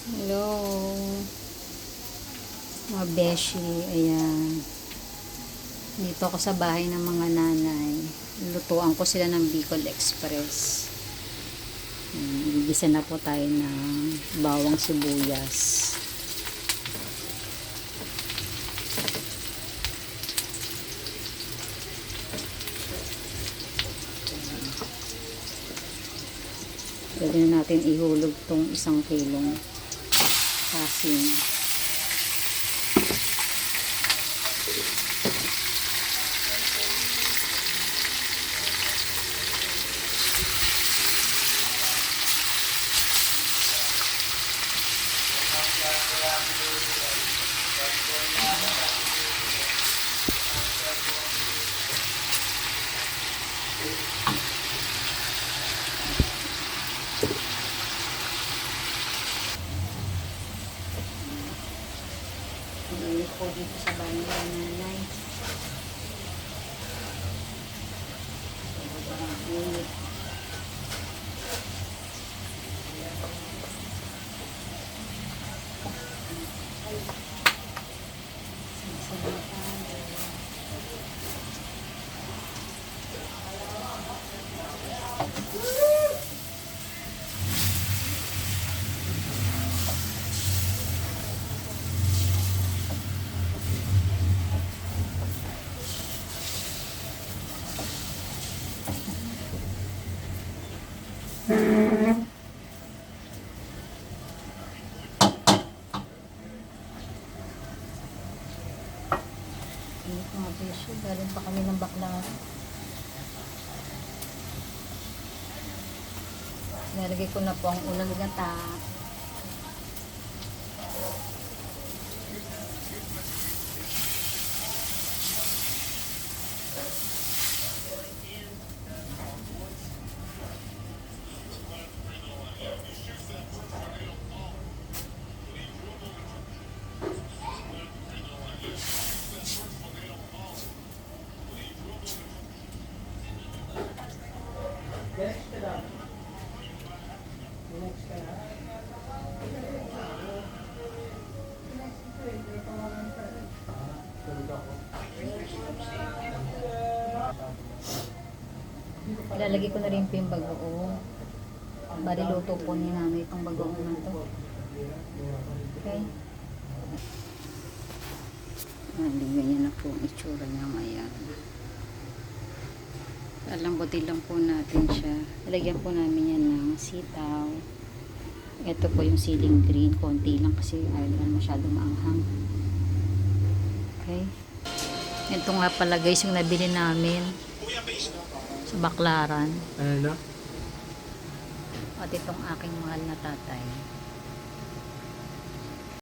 Hello, mga beshi, ayan. Dito ako sa bahay ng mga nanay. Lutuan ko sila ng Bicol Express. Gigisa na po tayo ng bawang sibuyas. Pwede na natin ihulog tong 1 kilong asin. Init po dito sa bahay ng nanay. Sobrang init. Init mga beshi. Galing pa kami ng bakla. Nalagay ko na po ang unang gata. Ilalagay ko na rin po yung bagoong. Bari luto po ni nanay itong bagoong na to. Okay. Ganyan na po ang itsura niya ngayon. Alambutin lang po natin siya. Lalagyan po namin yan ng sitaw. Ito po yung siling green. Konti lang kasi ayaw lang masyadong maanghang. Okay. Ito nga pala guys yung nabili namin sa Baklaran. Ano na? At itong aking mahal na tatay.